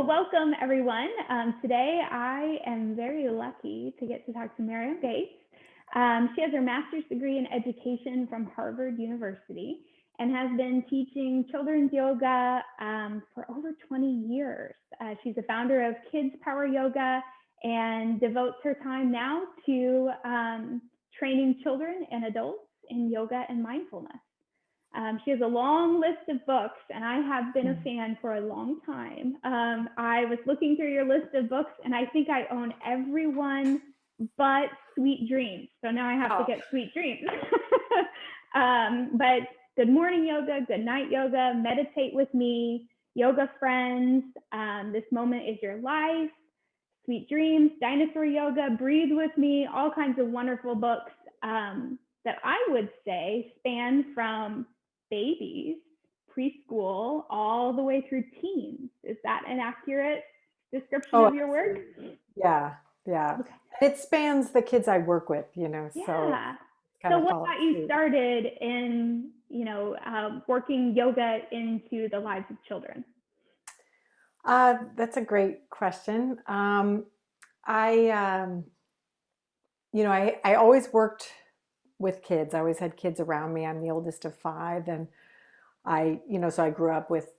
Well, welcome everyone. Today I am very lucky to get to talk to Mariam Gates. She has her master's degree in education from Harvard University and has been teaching children's yoga for over 20 years. She's the founder of Kids Power Yoga and devotes her time now to training children and adults in yoga and mindfulness. She has a long list of books, and I have been a fan for a long time. I was looking through your list of books, and I think I own every one but Sweet Dreams. So now I have to get Sweet Dreams. But Good Morning Yoga, Goodnight Yoga, Meditate with Me, Yoga Friends, This Moment is Your Life, Sweet Dreams, Dinosaur Yoga, Breathe with Me, all kinds of wonderful books that I would say span from babies, preschool, all the way through teens. Is that an accurate description of your work? Yeah. Okay. It spans the kids I work with, Yeah. So what got you started in, working yoga into the lives of children? That's a great question. I always worked with kids. I always had kids around me. I'm the oldest of 5, and so I grew up with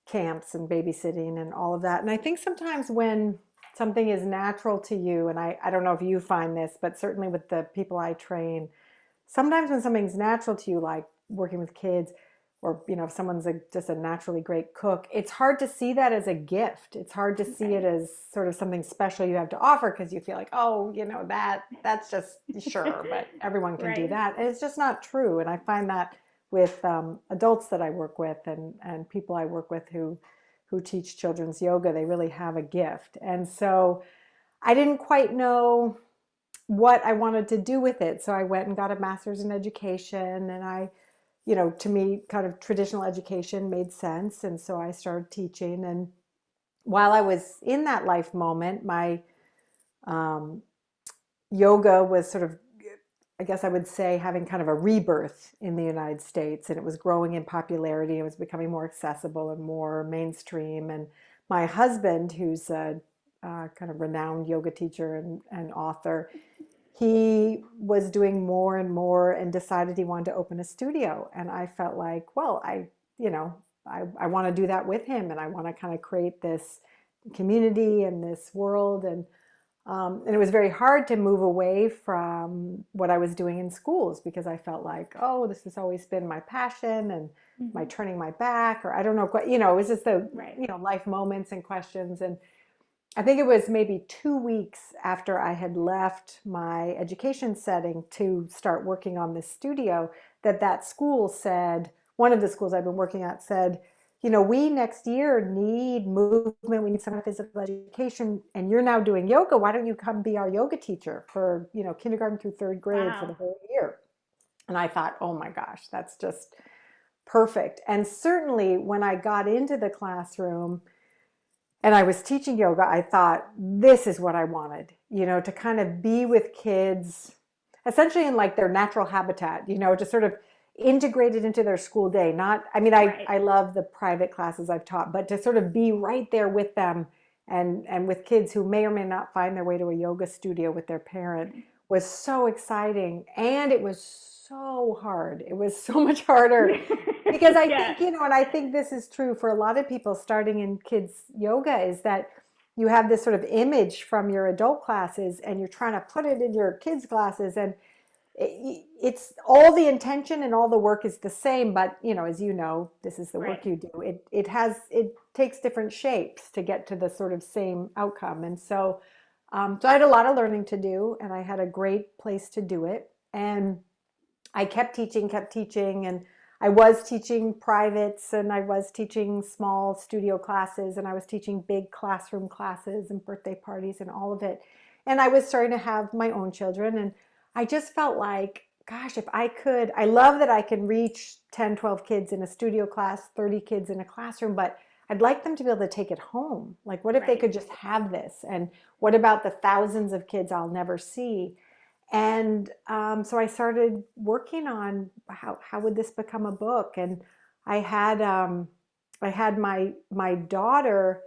camps and babysitting and all of that. And I think sometimes when something is natural to you, and I don't know if you find this, but certainly with the people I train, sometimes when something's natural to you, like working with kids, or if someone's just a naturally great cook, it's hard to see that as a gift. It's hard to see it as sort of something special you have to offer, because you feel like, that's just sure, but everyone can do that. And it's just not true. And I find that with adults that I work with and people I work with who teach children's yoga, they really have a gift. And so I didn't quite know what I wanted to do with it. So I went and got a master's in education, and to me, kind of traditional education made sense. And so I started teaching. And while I was in that life moment, my yoga was sort of, I guess I would say, having kind of a rebirth in the United States. And it was growing in popularity. It was becoming more accessible and more mainstream. And my husband, who's a kind of renowned yoga teacher and author, he was doing more and more and decided he wanted to open a studio. And I felt like, well, I want to do that with him, and I want to kind of create this community and this world. And it was very hard to move away from what I was doing in schools, because I felt like, this has always been my passion, and my turning my back, or I don't know, it was just the, life moments and questions. And I think it was maybe 2 weeks after I had left my education setting to start working on this studio that school said, one of the schools I've been working at said, we next year need movement, we need some physical education, and you're now doing yoga. Why don't you come be our yoga teacher for, kindergarten through 3rd grade for the whole year? And I thought, oh my gosh, that's just perfect. And certainly when I got into the classroom and I was teaching yoga, I thought, this is what I wanted, to kind of be with kids, essentially in like their natural habitat, to sort of integrate it into their school day. I love the private classes I've taught, but to sort of be right there with them and with kids who may or may not find their way to a yoga studio with their parent was so exciting. And it was so hard. It was so much harder. Because I think, and I think this is true for a lot of people starting in kids yoga, is that you have this sort of image from your adult classes and you're trying to put it in your kids classes, and it's all the intention and all the work is the same, but as this is the work you do. It takes different shapes to get to the sort of same outcome. And so I had a lot of learning to do, and I had a great place to do it. And I kept teaching, and I was teaching privates, and I was teaching small studio classes, and I was teaching big classroom classes and birthday parties and all of it. And I was starting to have my own children, and I just felt like, gosh, if I could, I love that I can reach 10, 12 kids in a studio class, 30 kids in a classroom, but I'd like them to be able to take it home. Like, what if they could just have this? And what about the thousands of kids I'll never see? And so I started working on how would this become a book. And I had my daughter,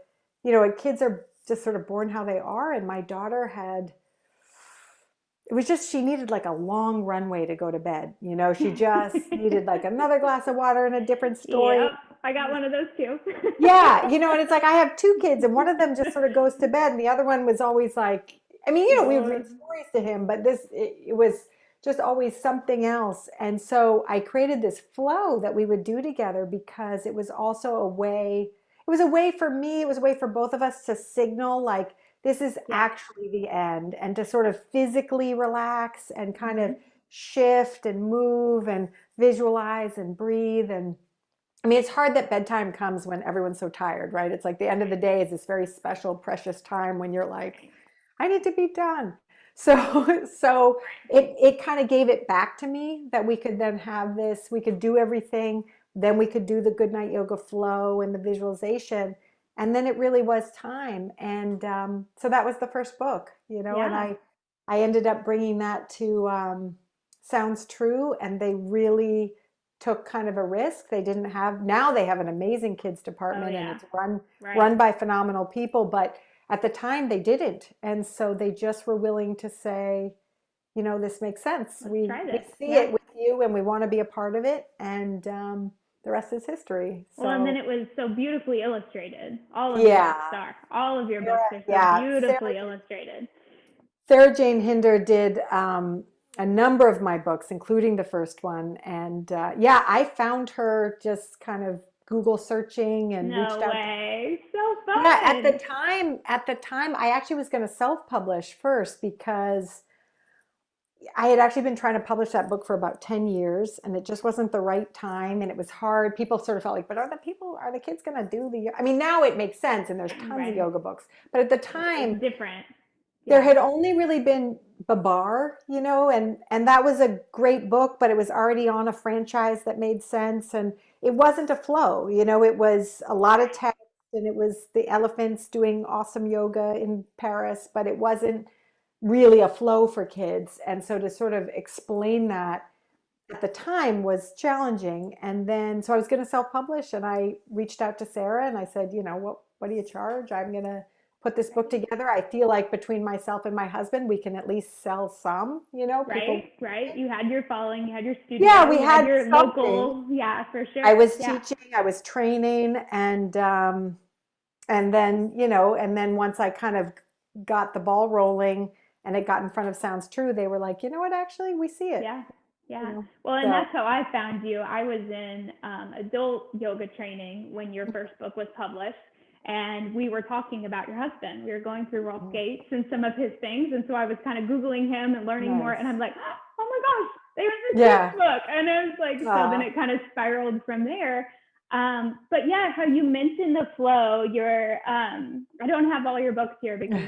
kids are just sort of born how they are. And my daughter it was just, she needed like a long runway to go to bed. She just needed like another glass of water and a different story. Yep, I got one of those too. Yeah, and it's like I have two kids, and one of them just sort of goes to bed, and the other one was always like, I mean, we would read stories to him, but it was just always something else. And so I created this flow that we would do together because it was also it was a way for me, it was a way for both of us to signal like this is Yeah. actually the end, and to sort of physically relax and kind of shift and move and visualize and breathe. And I mean, it's hard that bedtime comes when everyone's so tired, right? It's like the end of the day is this very special, precious time when you're like, I need to be done. So it kind of gave it back to me that we could then have this, we could do everything, then we could do the Goodnight Yoga flow and the visualization, and then it really was time. And so that was the first book, and I ended up bringing that to Sounds True, and they really took kind of a risk. Now they have an amazing kids department, and it's run by phenomenal people, but at the time they didn't. And so they just were willing to say, this makes sense. We see it with you and we want to be a part of it. And the rest is history. Well, and then it was so beautifully illustrated. All of your books are. All of your books are so beautifully illustrated. Sarah Jane Hinder did a number of my books, including the first one. And I found her just kind of Google searching and reached out. No way. So fun. Yeah, at the time, I actually was going to self-publish first because I had actually been trying to publish that book for about 10 years, and it just wasn't the right time, and it was hard. People sort of felt like, but are the kids going to do I mean, now it makes sense, and there's tons of yoga books. But at the time, it's different. There had only really been Babar, and that was a great book, but it was already on a franchise that made sense, and it wasn't a flow. It was a lot of text, and it was the elephants doing awesome yoga in Paris, but it wasn't really a flow for kids. And so to sort of explain that at the time was challenging. And then, so I was going to self-publish, and I reached out to Sarah and I said, what do you charge? I'm going to put this book together. I feel like between myself and my husband, we can at least sell some, Right. You had your following, you had your studio. Yeah, we had your something. Local. Yeah, for sure. I was teaching, I was training, and then, and then once I kind of got the ball rolling and it got in front of Sounds True, they were like, what, actually, we see it. Yeah. Well, and that's how I found you. I was in adult yoga training when your first book was published. And we were talking about your husband. We were going through Rolf Gates and some of his things. And so I was kind of Googling him and learning more. And I'm like, oh my gosh, they were in this book. And I was like, so then it kind of spiraled from there. But yeah, how you mentioned the flow, I don't have all your books here because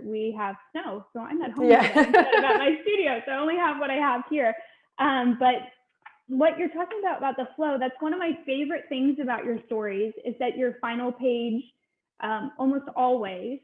we have snow. So I'm at home today instead of at my studio. So I only have what I have here. But what you're talking about the flow, that's one of my favorite things about your stories is that your final page almost always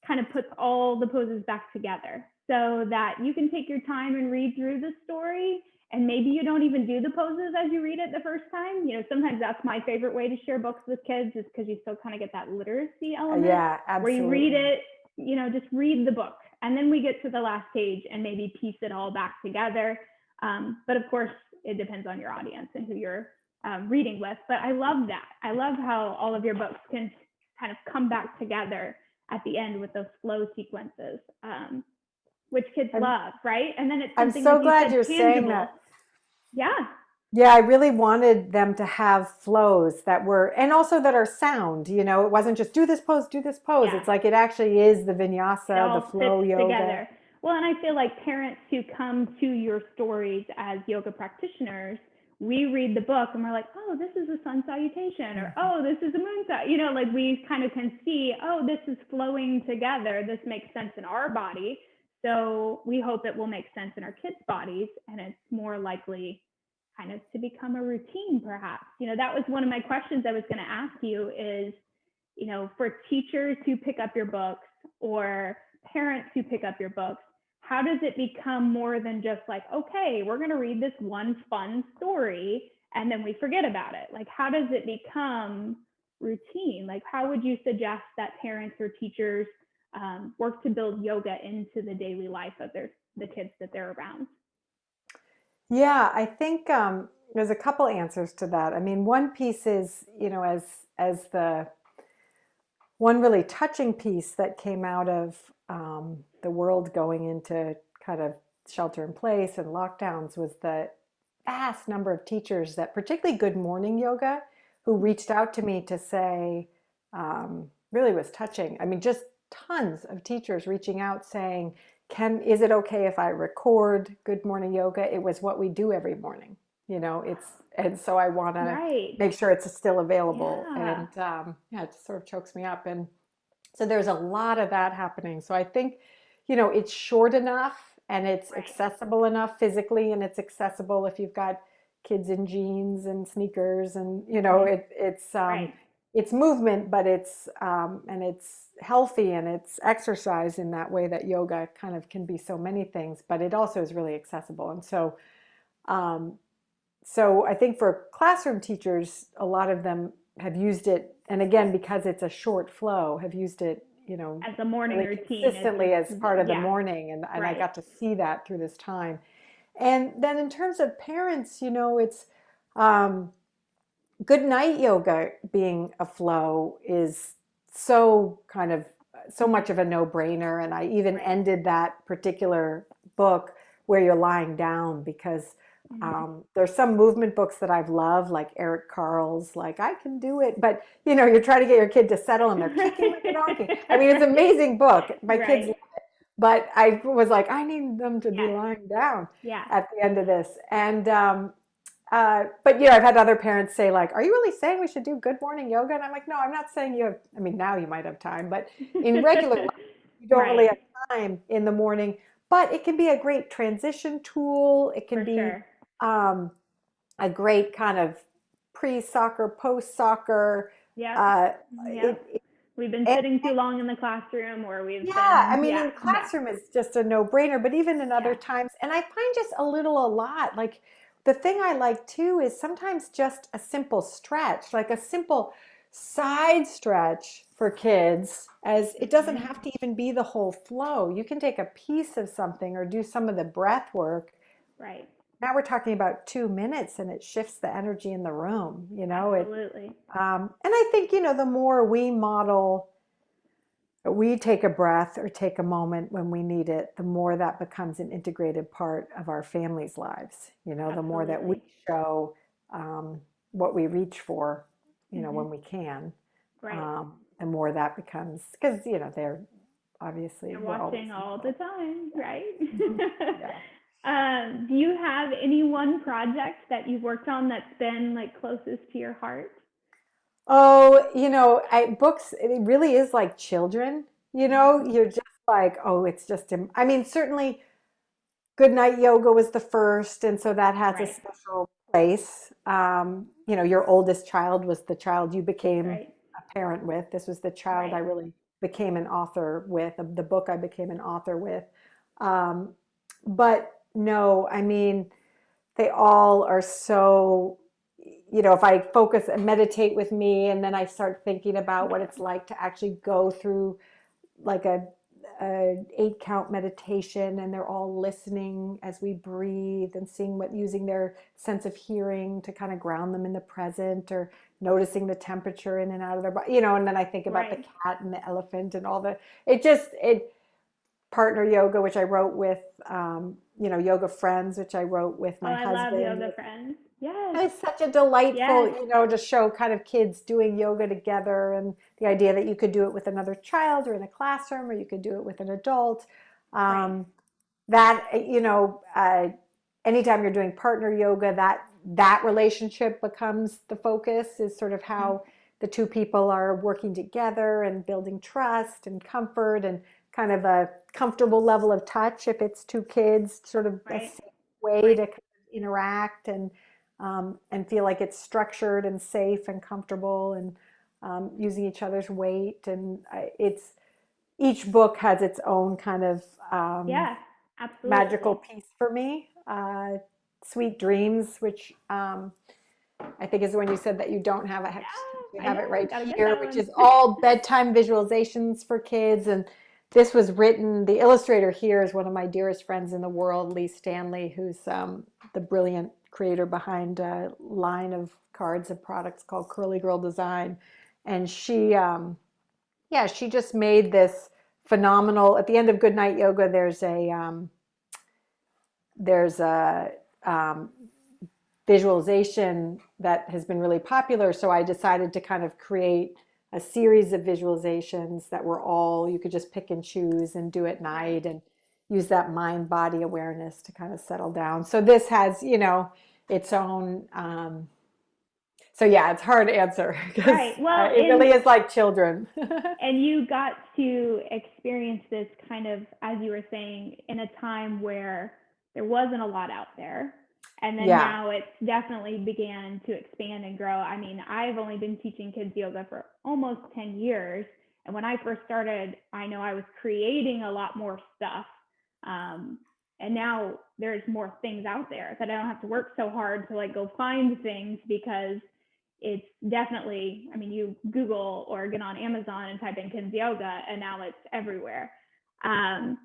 kind of puts all the poses back together so that you can take your time and read through the story. And maybe you don't even do the poses as you read it the first time. Sometimes that's my favorite way to share books with kids is because you still kind of get that literacy element. Yeah, absolutely. Where you read it, just read the book. And then we get to the last page and maybe piece it all back together. But of course, it depends on your audience and who you're reading with. But I love that. I love how all of your books can kind of come back together at the end with those flow sequences, which kids love, right? And then it's something I'm so glad you're saying that. Yeah, I really wanted them to have flows that were, and also that are sound, it wasn't just do this pose. Yeah. It's like it actually is the vinyasa, the flow yoga. Together. Well, and I feel like parents who come to your stories as yoga practitioners, we read the book and we're like, oh, this is a sun salutation, or oh, this is a moon salutation. Like we kind of can see, oh, this is flowing together. This makes sense in our body. So we hope it will make sense in our kids' bodies, and it's more likely kind of to become a routine, perhaps. That was one of my questions I was going to ask you is, for teachers who pick up your books or parents who pick up your books, how does it become more than just like, okay, we're going to read this one fun story and then we forget about it? Like, how does it become routine? Like, how would you suggest that parents or teachers work to build yoga into the daily life of the kids that they're around? Yeah, I think there's a couple answers to that. I mean, one piece is, as the one really touching piece that came out of the world going into kind of shelter in place and lockdowns was the vast number of teachers that, particularly Good Morning Yoga, who reached out to me to say, really was touching. I mean, just tons of teachers reaching out saying, is it okay if I record Good Morning Yoga? It was what we do every morning. And so I want to Right. make sure it's still available. Yeah. And yeah, it just sort of chokes me up. And so there's a lot of that happening. So I think, it's short enough and it's Right. accessible enough physically, and it's accessible if you've got kids in jeans and sneakers, and Right. it's movement, but it's healthy, and it's exercise in that way that yoga kind of can be so many things, but it also is really accessible. And um, so I think for classroom teachers, a lot of them have used it, and again, because it's a short flow, have used it, As a morning really routine, it's consistently as just, part of the yeah. morning, and I Right. got to see that through this time. And then in terms of parents, it's um, Goodnight Yoga being a flow is so kind of so much of a no-brainer. And I even Right. ended that particular book where you're lying down, because Mm-hmm. there's some movement books that I've loved, like Eric Carle's, like I Can Do It. But you're trying to get your kid to settle and they're kicking like a donkey. I mean, it's an amazing book. My kids, Right. but I was like, I need them to be Yes. lying down Yeah. at the end of this. And but I've had other parents say, like, "Are you really saying we should do Good Morning Yoga?" And I'm like, "No, I'm not saying you have. I mean, now you might have time, but in regular life, you don't really Right. have time in the morning. But it can be a great transition tool. It can For be sure. um, a great kind of pre-soccer, post-soccer. Yep. Uh, Yep. We've been it, sitting too long in the classroom, or we've yeah, I been, mean, yeah, in yeah, classroom it's just a no-brainer, but even in other yeah. times, and I find just a lot, like the thing I like too is sometimes just a simple stretch, like a simple side stretch for kids, as it doesn't Hmm. have to even be the whole flow. You can take a piece of something or do some of the breath work. Right. Now we're talking about 2 minutes and it shifts the energy in the room, Absolutely. and I think, the more we take a breath or take a moment when we need it, the more that becomes an integrated part of our family's lives. The more that we Absolutely. show um, what we reach for, Hmm. when we can, Right. the more that becomes, because, they're obviously, They're we're always watching all the involved. time, right? Yeah. Mhm. Yeah. Do you have any one project that you've worked on that's been like closest to your heart? Oh, books, it really is like children, Hmm. you're just like, oh, it's just, I mean, certainly Goodnight Yoga was the first, and so that has a Right. special place. Your oldest child was the child you became Right. a parent with. This was the child I Right. really became an author with, the book I became an author with. Um, but no, I mean, they all are so, if I focus and meditate with me, and then I start thinking about what Yep. it's like to actually go through like a 8 count meditation, and they're all listening as we breathe and seeing using their sense of hearing to kind of ground them in the present, or noticing the temperature in and out of their body, and then I think about the Right. cat and the elephant and all it partner yoga, which I wrote with, yoga friends, which I wrote with Oh, my I love husband. yoga friends. Yes. It's such a delightful, Yes. to show kind of kids doing yoga together, and the idea that you could do it with another child or in a classroom, or you could do it with an adult. Right. Um, that, anytime you're doing partner yoga, that relationship becomes the focus, is sort of Mhm. how the two people are working together and building trust and comfort, and kind of a comfortable level of touch if it's two kids, sort of a Right. safe way to kind of interact, and feel like it's structured and safe and comfortable, and using each other's weight. And it's each book has its own kind of Yeah. magical Absolutely. piece for me. Sweet Dreams, which I think is the one you said that you don't have. I have Yeah. We I have it know, right gotta get here, that which one. is all bedtime visualizations for kids. And this was written, the illustrator here is one of my dearest friends in the world, Lee Stanley, who's the brilliant creator behind a line of cards and products called Curly Girl Design. And yeah, she just made this phenomenal, at the end of Goodnight Yoga, there's a um, visualization that has been really popular. So I decided to kind of create a series of visualizations that were all, you could just pick and choose and do at Right. night and use that mind body awareness to kind of settle down. So this has, its own, so yeah, it's hard to answer because Right. Well, it really is like children. and you got to experience this kind of, as you were saying, in a time where there wasn't a lot out there. And then Yeah, now it's definitely began to expand and grow. I mean, I've only been teaching kids yoga for almost 10 years. And when I first started, I know I was creating a lot more stuff. Um, and now there's more things out there that I don't have to work so hard to like go find things, because it's definitely, I mean, you Google or get on Amazon and type in kids yoga, and now it's everywhere. Um,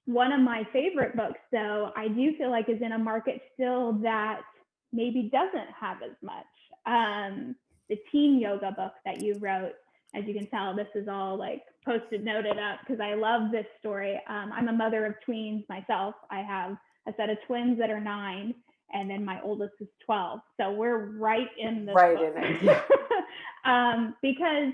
One of my favorite books, though, I do feel like is in a market still that maybe doesn't have as much. The teen yoga book that you wrote, as you can tell, this is all like posted noted up because I love this story. I'm a mother of tweens myself. I have a set of twins that are 9, and then my oldest is 12. So we're right in this right book. in it. Yeah. Because,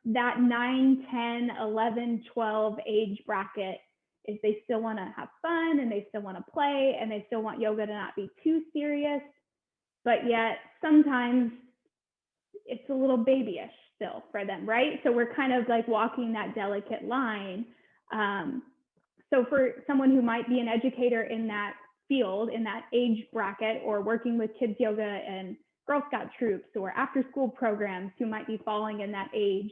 that 9, 10, 11, 12 age bracket is they still want to have fun and they still want to play and they still want yoga to not be too serious, but yet sometimes it's a little babyish still for them, right? So we're kind of like walking that delicate line. Um, so for someone who might be an educator in that field, in that age bracket, or working with kids yoga and Girl Scout troops or after school programs who might be falling in that age,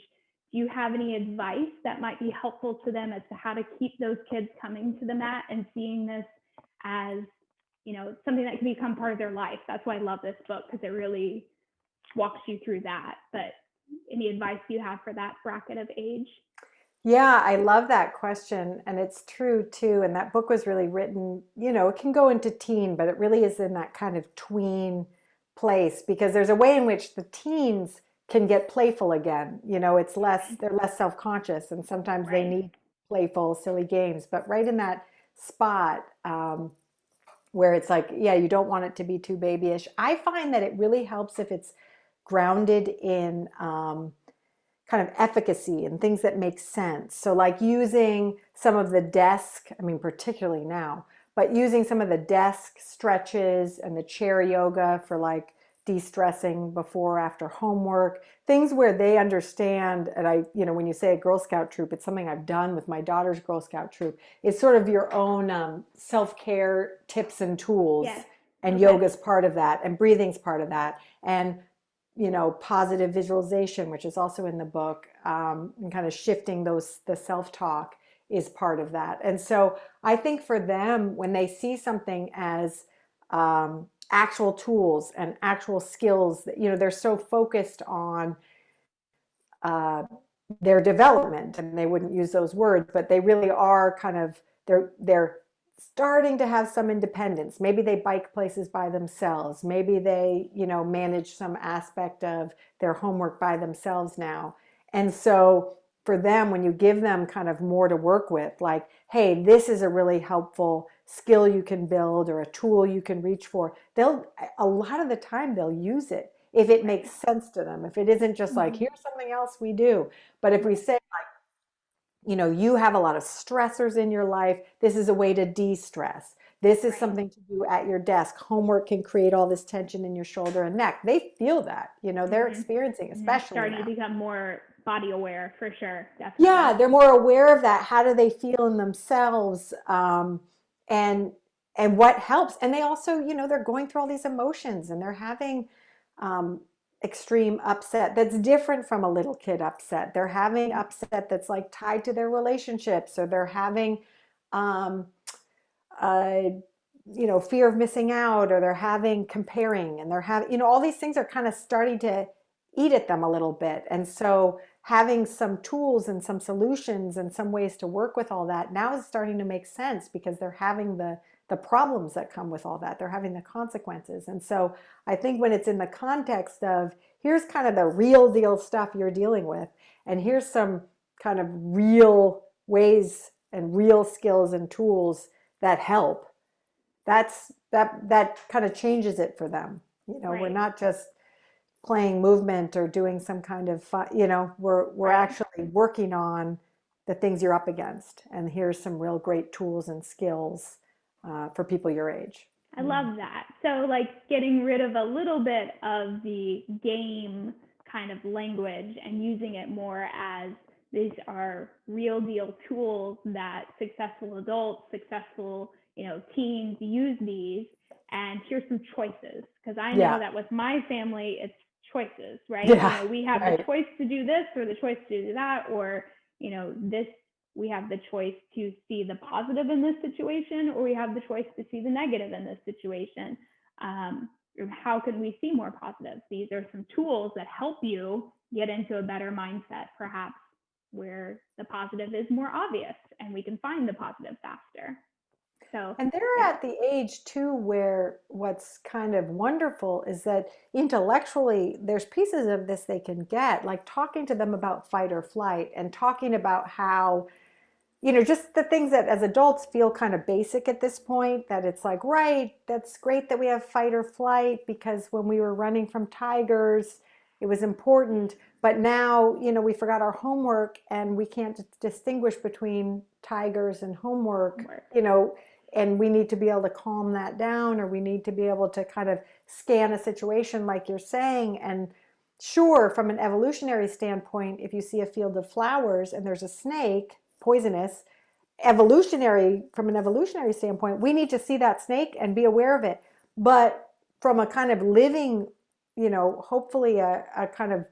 do you have any advice that might be helpful to them as to how to keep those kids coming to the mat and seeing this as, something that can become part of their life? That's why I love this book, because it really walks you through that. But any advice you have for that bracket of age? Yeah, I love that question. And it's true too. And that book was really written, it can go into teen, but it really is in that kind of tween place because there's a way in which the teens can get playful again. It's less, Okay. they're less self-conscious and sometimes they Right. need playful, silly games. But right in that spot, where it's like, yeah, you don't want it to be too babyish. I find that it really helps if it's grounded in, kind of efficacy and things that make sense. So like using some of the desk, I mean, particularly now, but using some of the desk stretches and the chair yoga for like de-stressing before or after homework, things where they understand. And when you say a Girl Scout troop, it's something I've done with my daughter's Girl Scout troop. It's sort of your own self-care tips and tools, Yes. and Okay. yoga's part of that, and breathing's part of that. And positive visualization, which is also in the book, and kind of shifting the self-talk is part of that. And so I think for them, when they see something as actual tools and actual skills, that, they're so focused on uh, their development, and they wouldn't use those words, but they really are kind of, they're starting to have some independence. Maybe they bike places by themselves. Maybe they, manage some aspect of their homework by themselves now. And so for them, when you give them kind of more to work with, like, hey, this is a really helpful skill you can build or a tool you can reach for, a lot of the time they'll use it if it Right. makes sense to them. If it isn't just like, Mm-hmm. here's something else we do. But if we say, you have a lot of stressors in your life, this is a way to de-stress. This is Right. something to do at your desk. Homework can create all this tension in your shoulder and neck. They feel that, they're Mm-hmm. experiencing, Mm-hmm. especially Starting to now. become more body aware for sure. Yeah, Definitely. they're more aware of that. How do they feel in themselves? And and what helps? And they also, they're going through all these emotions and they're having um, extreme upset that's different from a little kid upset. They're having upset that's like tied to their relationships, or they're having um, uh, fear of missing out, or they're having comparing, and they're having, all these things are kind of starting to eat at them a little bit. And so having some tools and some solutions and some ways to work with all that now is starting to make sense because they're having the problems that come with all that. They're having the consequences. And so I think when it's in the context of here's kind of the real deal stuff you're dealing with, and here's some kind of real ways and real skills and tools that help, that kind of changes it for them. You know, we're Right. not just playing movement or doing some kind of we're Right. actually working on the things you're up against, and here's some real great tools and skills for people your age. I love that. So, like, getting rid of a little bit of the game kind of language and using it more as these are real deal tools that successful adults, successful, teens use these. And here's some choices. Because I know Yeah, that with my family, it's choices, right? yeah, We have the right, choice to do this or the choice to do that, or, this we have the choice to see the positive in this situation, or we have the choice to see the negative in this situation. How can we see more positives? These are some tools that help you get into a better mindset, perhaps where the positive is more obvious and we can find the positive faster. So, and they're yeah. at the age too where what's kind of wonderful is that intellectually there's pieces of this they can get, like talking to them about fight or flight and talking about how just the things that as adults feel kind of basic at this point, that it's like, right, that's great that we have fight or flight because when we were running from tigers, it was important. But now, we forgot our homework and we can't distinguish between tigers and homework, Homework. and we need to be able to calm that down, or we need to be able to kind of scan a situation like you're saying. And sure, from an evolutionary standpoint, if you see a field of flowers and there's a snake, poisonous, from an evolutionary standpoint, we need to see that snake and be aware of it. But from a kind of living, hopefully a kind of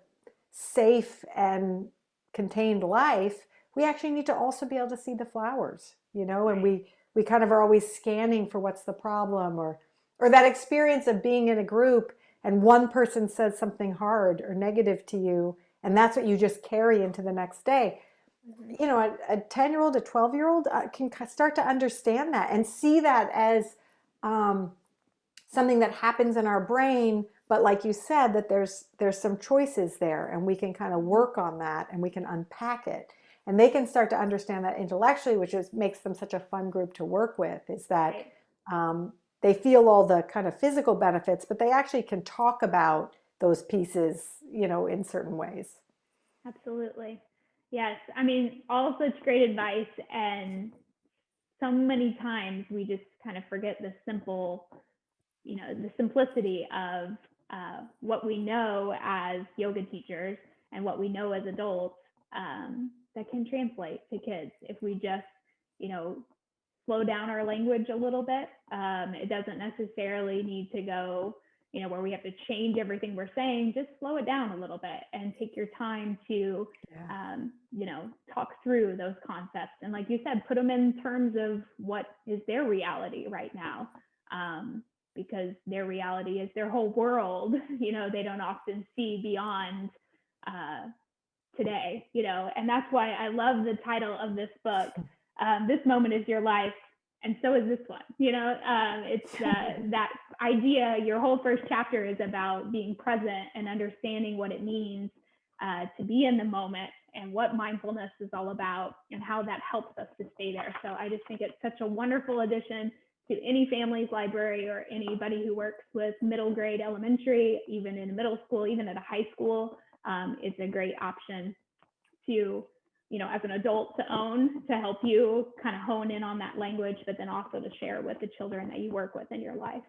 safe and contained life, we actually need to also be able to see the flowers, and Right. we kind of are always scanning for what's the problem, or that experience of being in a group and one person says something hard or negative to you, and that's what you just carry into the next day. Mm-hmm. A 10-year-old, a 12-year-old can start to understand that and see that as um, something that happens in our brain. But like you said, that there's some choices there, and we can kind of work on that, and we can unpack it. And they can start to understand that intellectually, which makes them such a fun group to work with, is that Right. they feel all the kind of physical benefits, but they actually can talk about those pieces, in certain ways. Absolutely. Yes. I mean, all such great advice. And so many times we just kind of forget the simplicity of what we know as yoga teachers and what we know as adults, that can translate to kids if we just, you know, slow down our language a little bit. It doesn't necessarily need to go, where we have to change everything we're saying. Just slow it down a little bit and take your time to, Yeah. talk through those concepts. And like you said, put them in terms of what is their reality right now. Because their reality is their whole world. They don't often see beyond uh, today, and that's why I love the title of this book. This moment is your life, and so is this one. It's that idea. Your whole first chapter is about being present and understanding what it means to be in the moment and what mindfulness is all about and how that helps us to stay there. So I just think it's such a wonderful addition to any family's library or anybody who works with middle grade elementary, even in middle school, even at a high school. It's a great option to, as an adult to own, to help you kind of hone in on that language, but then also to share with the children that you work with in your life.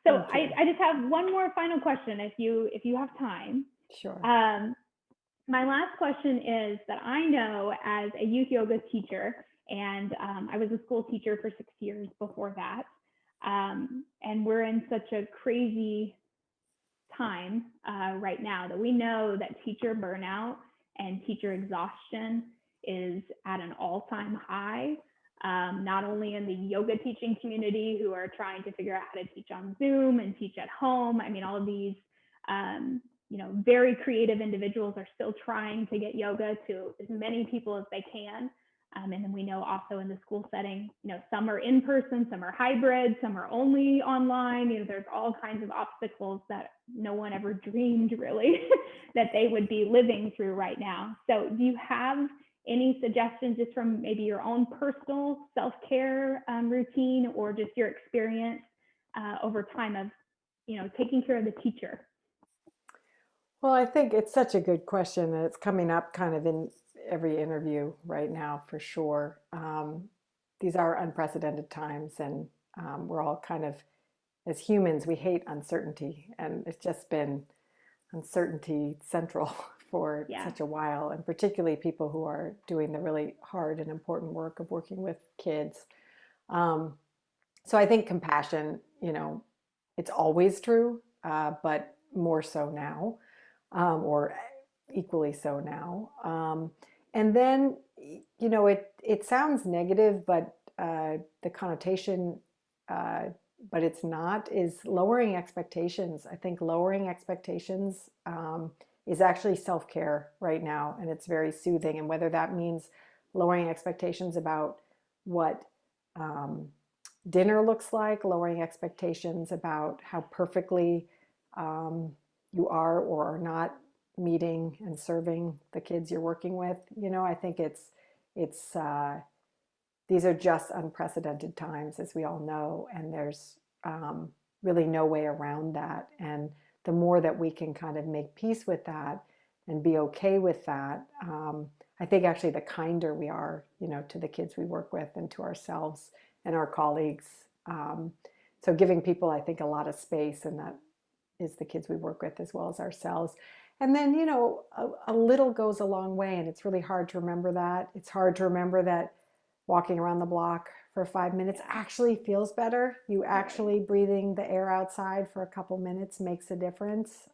So I just have one more final question if you have time. Sure. My last question is that I know as a youth yoga teacher, and I was a school teacher for 6 years before that, and we're in such a crazy time right now that we know that teacher burnout and teacher exhaustion is at an all-time high, not only in the yoga teaching community who are trying to figure out how to teach on Zoom and teach at home. I mean, all of these very creative individuals are still trying to get yoga to as many people as they can. And then we know also in the school setting, some are in person, some are hybrid, some are only online. There's all kinds of obstacles that no one ever dreamed really that they would be living through right now. So do you have any suggestions just from maybe your own personal self-care routine, or just your experience over time of, taking care of the teacher? Well, I think it's such a good question, and it's coming up kind of in every interview right now for sure. These are unprecedented times, and we're all kind of, as humans, we hate uncertainty, and it's just been uncertainty central for Yeah. such a while, and particularly people who are doing the really hard and important work of working with kids. So I think compassion, it's always true, but more so now, or equally so now. And then, it sounds negative, but the connotation, but it's not, is lowering expectations. I think lowering expectations is actually self-care right now, and it's very soothing. And whether that means lowering expectations about what dinner looks like, lowering expectations about how perfectly you are or are not meeting and serving the kids you're working with. I think it's these are just unprecedented times, as we all know, and there's really no way around that. And the more that we can kind of make peace with that and be okay with that, I think actually the kinder we are, to the kids we work with and to ourselves and our colleagues. So giving people, I think, a lot of space, and that is the kids we work with as well as ourselves. And then, a little goes a long way, and it's really hard to remember that. It's hard to remember that walking around the block for 5 minutes actually feels better. You actually breathing the air outside for a couple minutes makes a difference.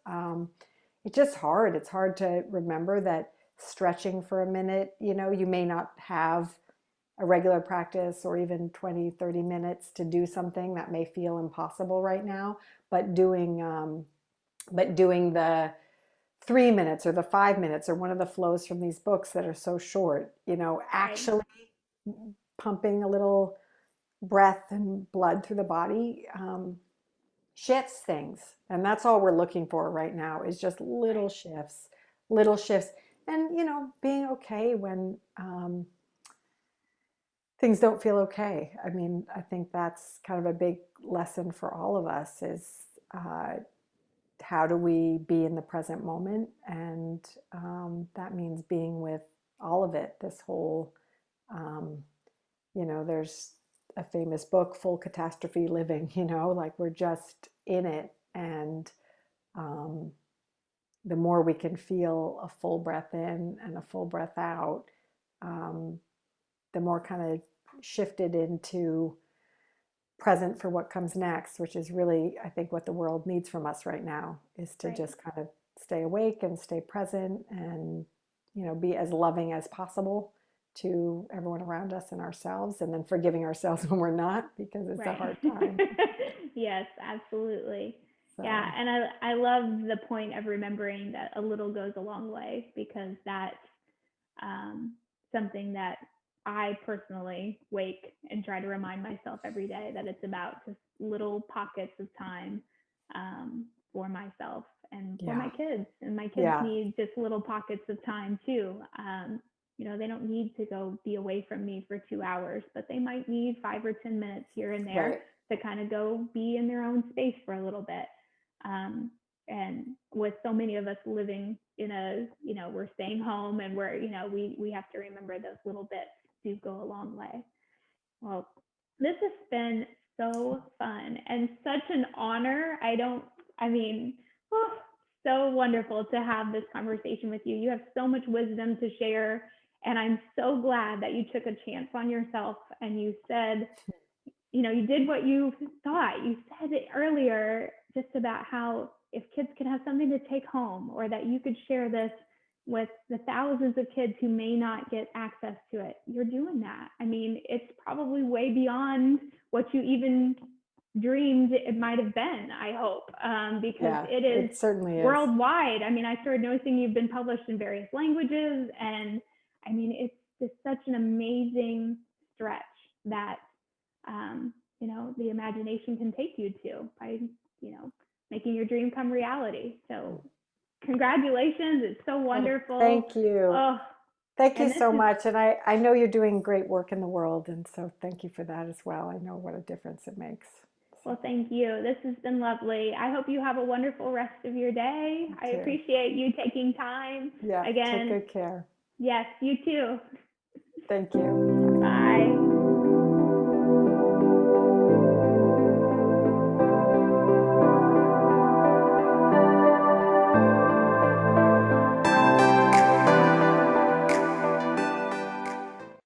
It's just hard. It's hard to remember that stretching for a minute, you may not have a regular practice or even 20, 30 minutes to do something that may feel impossible right now, but doing the 3 minutes or the 5 minutes or one of the flows from these books that are so short, actually pumping a little breath and blood through the body shifts things. And that's all we're looking for right now, is just little shifts. And, being okay when things don't feel okay. I mean, I think that's kind of a big lesson for all of us, is how do we be in the present moment? And that means being with all of it, this whole, there's a famous book, Full Catastrophe Living, like we're just in it. And the more we can feel a full breath in and a full breath out, the more kind of shifted into present for what comes next, which is really, I think, what the world needs from us right now, is to just kind of stay awake and stay present and, be as loving as possible to everyone around us and ourselves, and then forgiving ourselves when we're not, because it's a hard time. Yes, absolutely. So. Yeah, and I love the point of remembering that a little goes a long way, because that's something that I personally wake and try to remind myself every day, that it's about just little pockets of time for myself and for my kids. And my kids need just little pockets of time too. They don't need to go be away from me for 2 hours, but they might need 5 or 10 minutes here and there to kind of go be in their own space for a little bit. And with so many of us living in a, we're staying home, and we're, we have to remember those little bits do go a long way. Well, this has been so fun and such an honor. So wonderful to have this conversation with you. You have so much wisdom to share, and I'm so glad that you took a chance on yourself, and you said, you did what you thought. You said it earlier, just about how if kids could have something to take home, or that you could share this with the thousands of kids who may not get access to it, you're doing that. I mean, it's probably way beyond what you even dreamed it might have been, I hope, because Yeah, it is it certainly is. worldwide. I mean, I started noticing you've been published in various languages, and I mean, it's just such an amazing stretch that, you know, the imagination can take you to by, you know, making your dream come reality. So congratulations. It's so wonderful. Thank you. Oh, Thank you and this so is, much. And I know you're doing great work in the world. And so thank you for that as well. I know what a difference it makes. well, thank you. This has been lovely. I hope you have a wonderful rest of your day. I too. appreciate you taking time. Yeah, Again, take good care. yes, you too. Thank you.